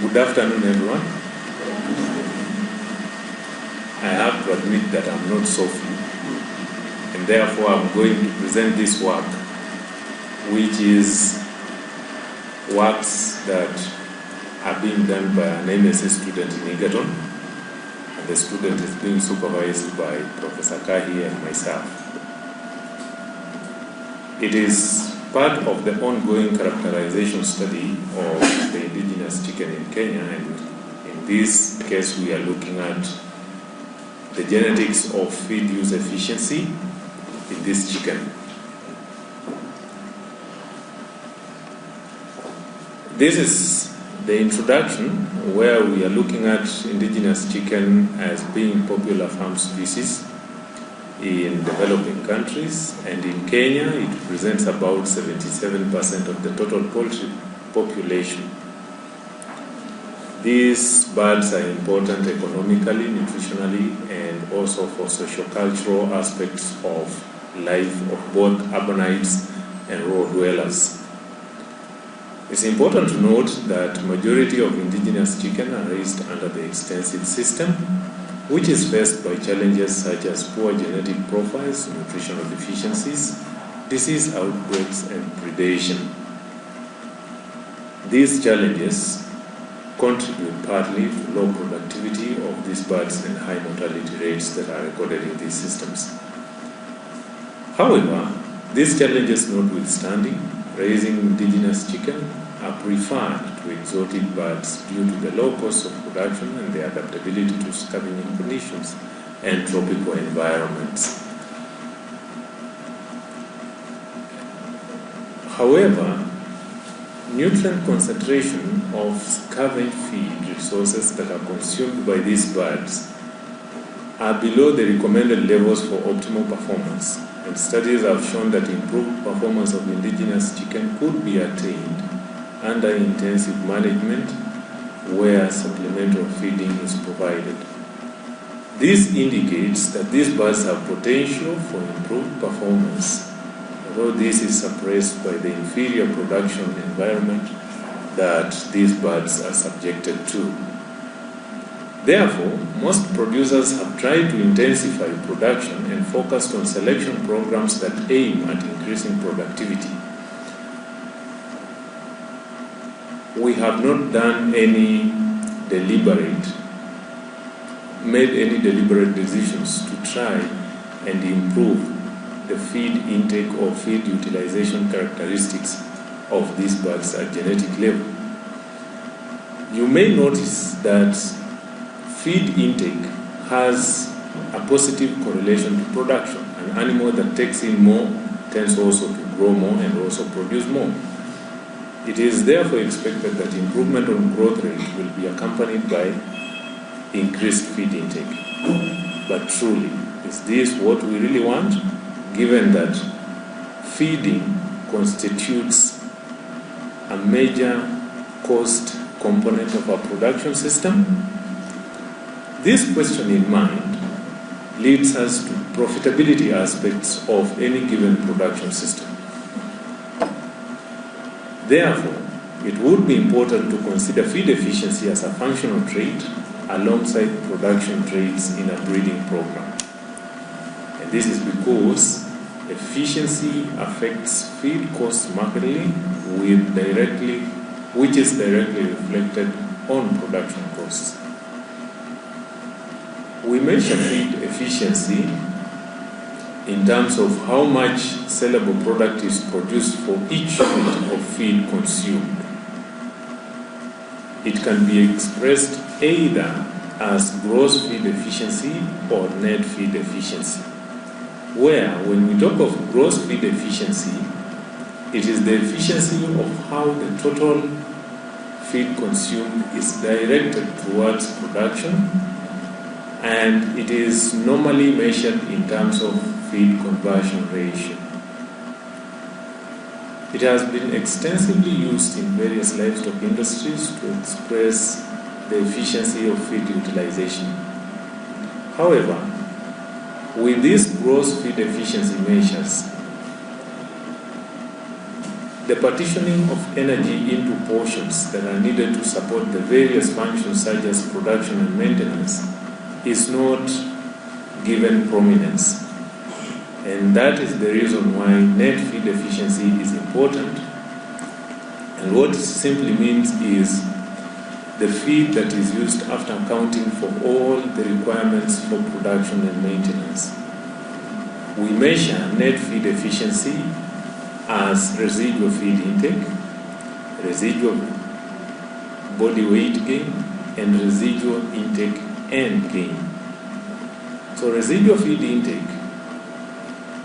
Good afternoon, everyone. I have to admit that I'm not so fit, and therefore I'm going to present this work, which is works that are being done by an MSc student in Egerton, and the student is being supervised by Professor Kahi and myself. It is part of the ongoing characterization study of the indigenous chicken in Kenya, and in this case we are looking at the genetics of feed use efficiency in this chicken. This is the introduction, where we are looking at indigenous chicken as being popular farm species in developing countries, and in Kenya it represents about 77% of the total poultry population. These birds are important economically, nutritionally, and also for socio-cultural aspects of life of both urbanites and rural dwellers. It's important to note that majority of indigenous chicken are raised under the extensive system, which is faced by challenges such as poor genetic profiles, nutritional deficiencies, disease outbreaks, and predation. These challenges contribute partly to low productivity of these birds and high mortality rates that are recorded in these systems. However, these challenges notwithstanding, raising indigenous chicken are preferred to exotic birds due to the low cost of production and the adaptability to scavenging conditions and tropical environments. However, nutrient concentration of scavenged feed resources that are consumed by these birds are below the recommended levels for optimal performance, and studies have shown that improved performance of indigenous chicken could be attained under intensive management where supplemental feeding is provided. This indicates that these birds have potential for improved performance, although this is suppressed by the inferior production environment that these birds are subjected to. Therefore, most producers have tried to intensify production and focused on selection programs that aim at increasing productivity. We have not made any deliberate decisions to try and improve the feed intake or feed utilization characteristics of these birds at genetic level. You may notice that feed intake has a positive correlation to production. An animal that takes in more tends also to grow more and also produce more. It is therefore expected that improvement on growth rate will be accompanied by increased feed intake. But truly, is this what we really want, given that feeding constitutes a major cost component of our production system? This question in mind leads us to profitability aspects of any given production system. Therefore, it would be important to consider feed efficiency as a functional trait alongside production traits in a breeding program. And this is because efficiency affects feed costs markedly, which is directly reflected on production costs. We measure feed efficiency in terms of how much sellable product is produced for each unit of feed consumed. It can be expressed either as gross feed efficiency or net feed efficiency, where when we talk of gross feed efficiency, it is the efficiency of how the total feed consumed is directed towards production, and it is normally measured in terms of feed conversion ratio. It has been extensively used in various livestock industries to express the efficiency of feed utilization. However, with these gross feed efficiency measures, The partitioning of energy into portions that are needed to support the various functions such as production and maintenance is not given prominence. And that is the reason why net feed efficiency is important. And what it simply means is the feed that is used after accounting for all the requirements for production and maintenance. We measure net feed efficiency as residual feed intake, residual body weight gain, and residual intake and gain. So residual feed intake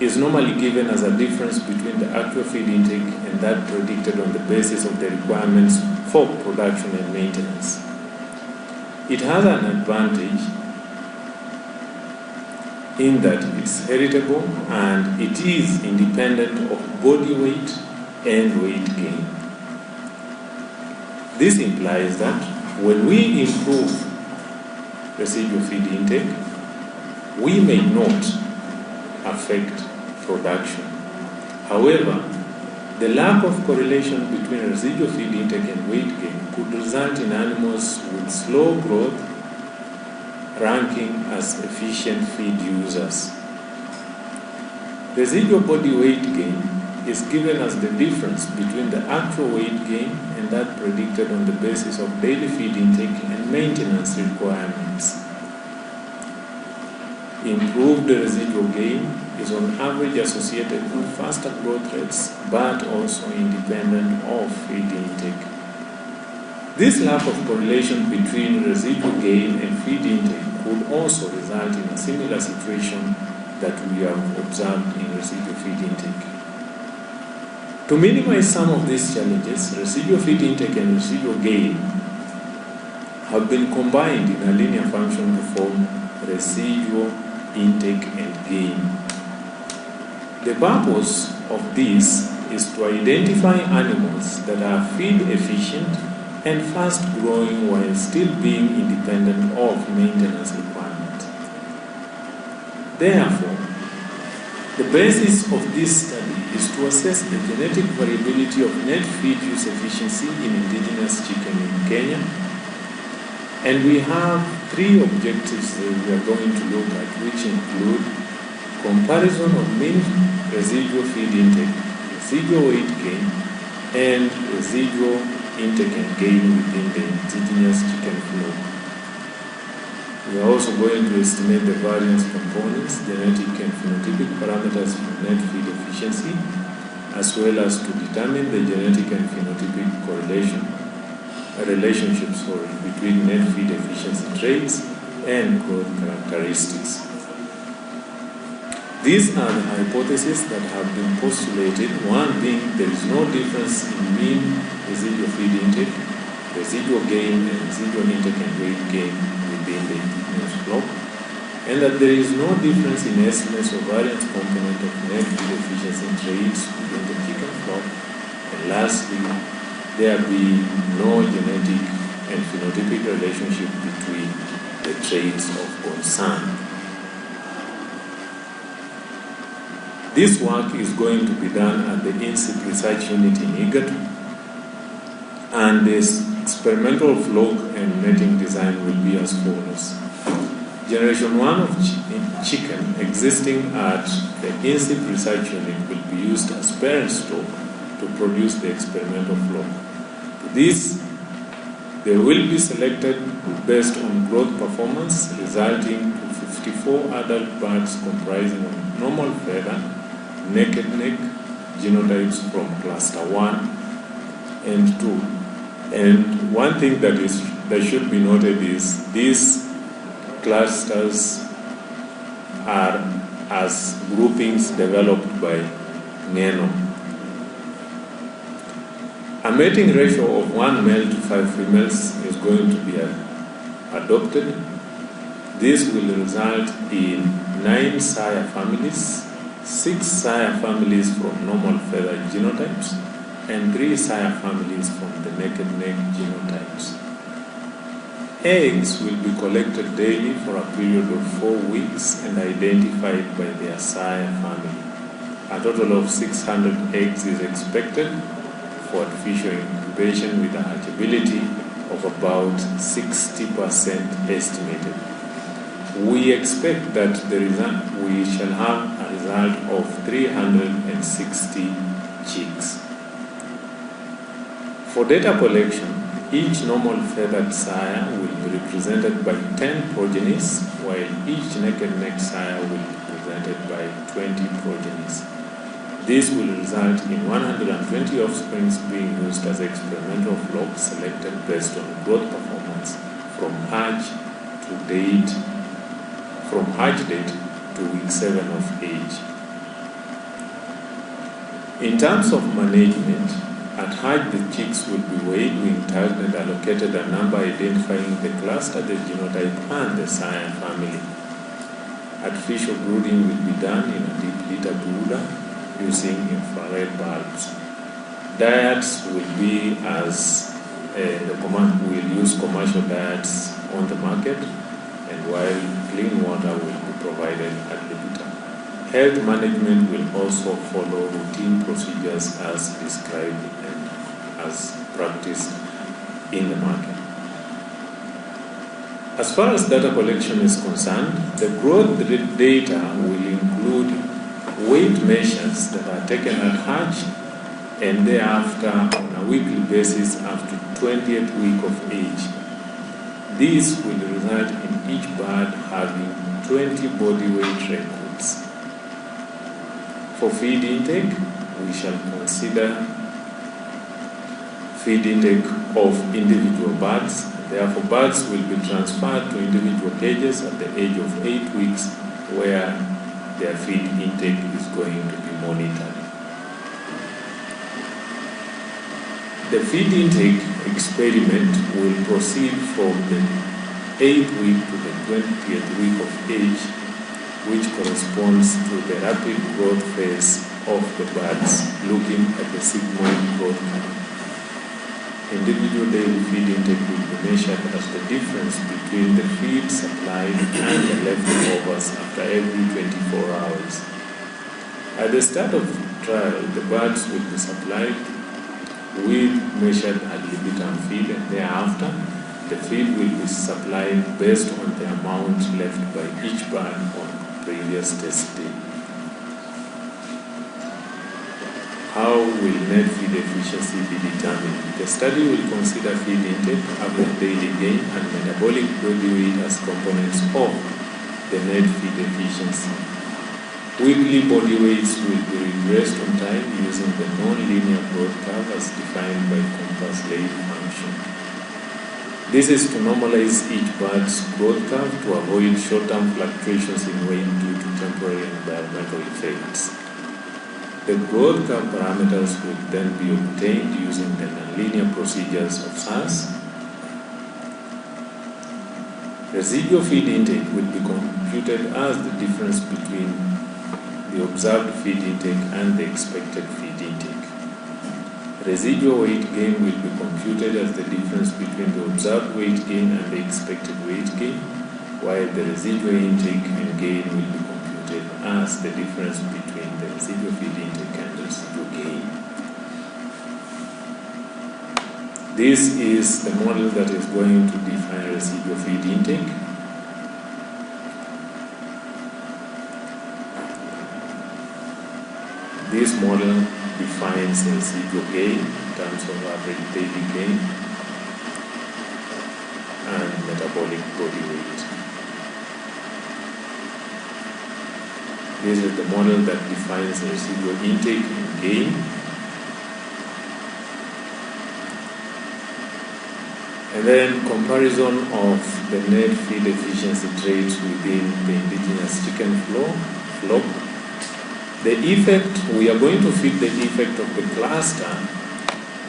is normally given as a difference between the actual feed intake and that predicted on the basis of the requirements for production and maintenance. It has an advantage in that it's heritable and it is independent of body weight and weight gain. This implies that when we improve residual feed intake, we may not affect production. However, the lack of correlation between residual feed intake and weight gain could result in animals with slow growth ranking as efficient feed users. Residual body weight gain is given as the difference between the actual weight gain and that predicted on the basis of daily feed intake and maintenance requirements. Improved residual gain is on average associated with faster growth rates, but also independent of feed intake. This lack of correlation between residual gain and feed intake could also result in a similar situation that we have observed in residual feed intake. To minimize some of these challenges, residual feed intake and residual gain have been combined in a linear function to form residual intake and gain. The purpose of this is to identify animals that are feed efficient and fast growing while still being independent of maintenance requirements. Therefore, the basis of this study is to assess the genetic variability of net feed use efficiency in indigenous chicken in Kenya. And we have three objectives that we are going to look at, which include comparison of mean residual feed intake, residual weight gain, and residual intake and gain within the indigenous chicken flock. We are also going to estimate the variance components, genetic and phenotypic parameters for net feed efficiency, as well as to determine the genetic and phenotypic relationships between net feed efficiency traits and growth characteristics. These are the hypotheses that have been postulated, one being there is no difference in mean residual feed intake, residual gain, and residual intake and weight gain within the indigenous flock, and that there is no difference in estimates of variance component of net feed efficiency traits within the chicken flock, and lastly, there be no genetic and phenotypic relationship between the traits of concern. This work is going to be done at the INSIP Research Unit in Egerton, and this experimental flock and netting design will be as follows. Generation 1 of chicken existing at the INSIP Research Unit will be used as parent stock to produce the experimental flock. This, they will be selected based on growth performance, resulting to 54 adult birds comprising of normal feather, naked neck genotypes from cluster 1 and 2. And one thing that should be noted is these clusters are as groupings developed by Ngeno. A mating ratio of 1 male to 5 females is going to be adopted. This will result in 9 sire families, 6 sire families from normal feather genotypes, and 3 sire families from the naked neck genotypes. Eggs will be collected daily for a period of 4 weeks and identified by their sire family. A total of 600 eggs is expected, for artificial incubation with a hatchability of about 60% estimated. We expect that we shall have a result of 360 chicks. For data collection, each normal feathered sire will be represented by 10 progenies, while each naked sire will be represented by 20 progenies. This will result in 120 offsprings being used as experimental flocks selected based on growth performance from hatch date to week 7 of age. In terms of management, at hatch the chicks will be weighed, being tagged and allocated a number identifying the cluster, the genotype, and the sire family. Artificial brooding will be done in a deep litter brooder using infrared bulbs. Diets will be as we'll use commercial diets on the market, and while clean water will be provided at the litter. Health management will also follow routine procedures as described and as practiced in the market. As far as data collection is concerned, the growth data will include weight measures that are taken at hatch and thereafter on a weekly basis up to 20th week of age. This will result in each bird having 20 body weight records. For feed intake, we shall consider feed intake of individual birds. Therefore, birds will be transferred to individual cages at the age of 8 weeks, where their feed intake is going to be monitored. The feed intake experiment will proceed from the 8th week to the 20th week of age, which corresponds to the rapid growth phase of the birds, looking at the sigmoid growth curve. Individual daily feed intake will be measured as the difference between the feed supplied and the leftovers after every 24 hours. At the start of the trial, the birds will be supplied with measured ad libitum feed, and thereafter the feed will be supplied based on the amount left by each bird on previous test day. How will net feed efficiency be determined? The study will consider feed intake, average daily gain, and metabolic body weight as components of the net feed efficiency. Weekly body weights will be regressed on time using the non-linear growth curve as defined by Compass-Lane function. This is to normalize each bird's growth curve to avoid short-term fluctuations in weight due to temporary environmental effects. The growth curve parameters will then be obtained using the nonlinear procedures of SAS. Residual feed intake will be computed as the difference between the observed feed intake and the expected feed intake. Residual weight gain will be computed as the difference between the observed weight gain and the expected weight gain, while the residual intake and gain will be computed as the difference between the residual feed intake and the residual gain. This is the model that is going to define residual feed intake. This model defines residual gain in terms of average daily gain and metabolic body weight. This is the model that defines residual intake and gain. And then comparison of the net feed efficiency traits within the indigenous chicken flock. The effect, we are going to fit the effect of the cluster,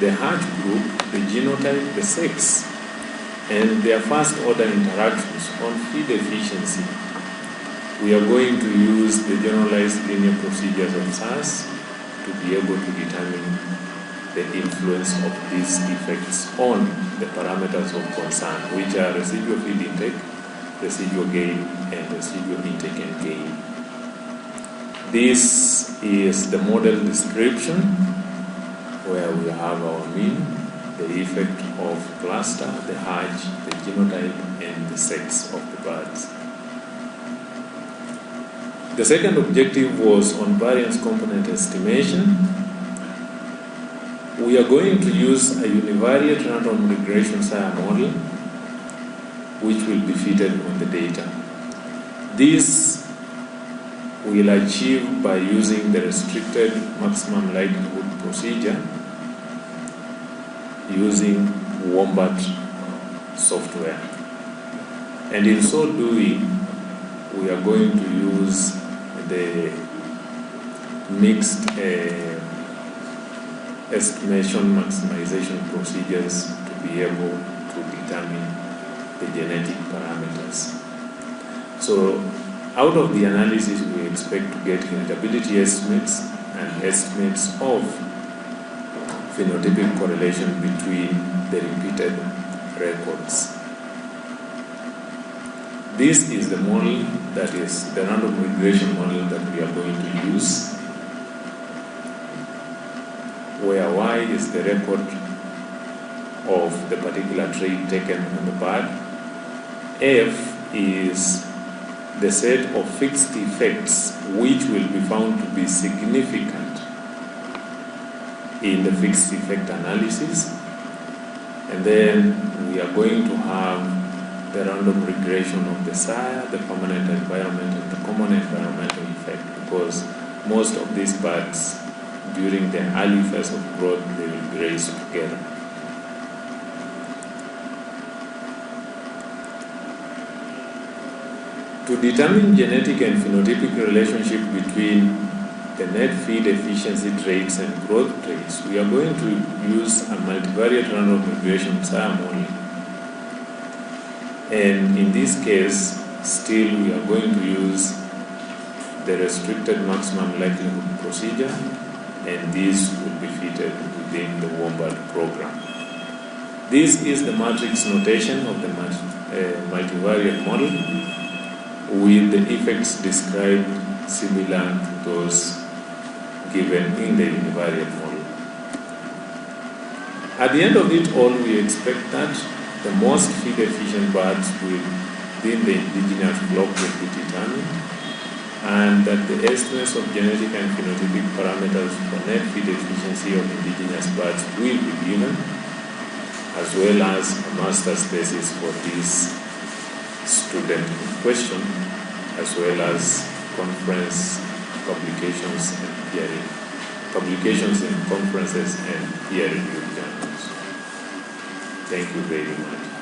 the hatch group, the genotype, the sex, and their first order interactions on feed efficiency. We are going to use the generalized linear procedures of SAS to be able to determine the influence of these effects on the parameters of concern, which are residual feed intake, residual gain, and residual intake and gain. This is the model description where we have our mean, the effect of cluster, the Hutch, the genotype, and the sex of the birds. The second objective was on variance component estimation. We are going to use a univariate random regression SIA model which will be fitted on the data. This we'll achieve by using the restricted maximum likelihood procedure using Wombat software. And in so doing, we are going to use the mixed estimation maximization procedures to be able to determine the genetic parameters. So out of the analysis, we expect to get heritability estimates and estimates of phenotypic correlation between the repeated records. This is the model that is the random regression model that we are going to use, where Y is the record of the particular trait taken on the bird. F is the set of fixed effects which will be found to be significant in the fixed effect analysis. And then we are going to have the random regression of the sire, the permanent environment, and the common environmental effect, because most of these birds, during the early phase of growth, they will be raised together. To determine genetic and phenotypic relationship between the net feed efficiency traits and growth traits, we are going to use a multivariate random regression SIA model. And in this case, still we are going to use the restricted maximum likelihood procedure, and this will be fitted within the Wombat program. This is the matrix notation of the multivariate model, with the effects described similar to those given in the univariate model. At the end of it all, we expect that the most feed efficient birds within the indigenous block will be determined, and that the estimates of genetic and phenotypic parameters for net feed efficiency of indigenous birds will be given, as well as a master's thesis for this student in question, as well as conference publications and publications in conferences and peer-reviewed journals. Thank you very much.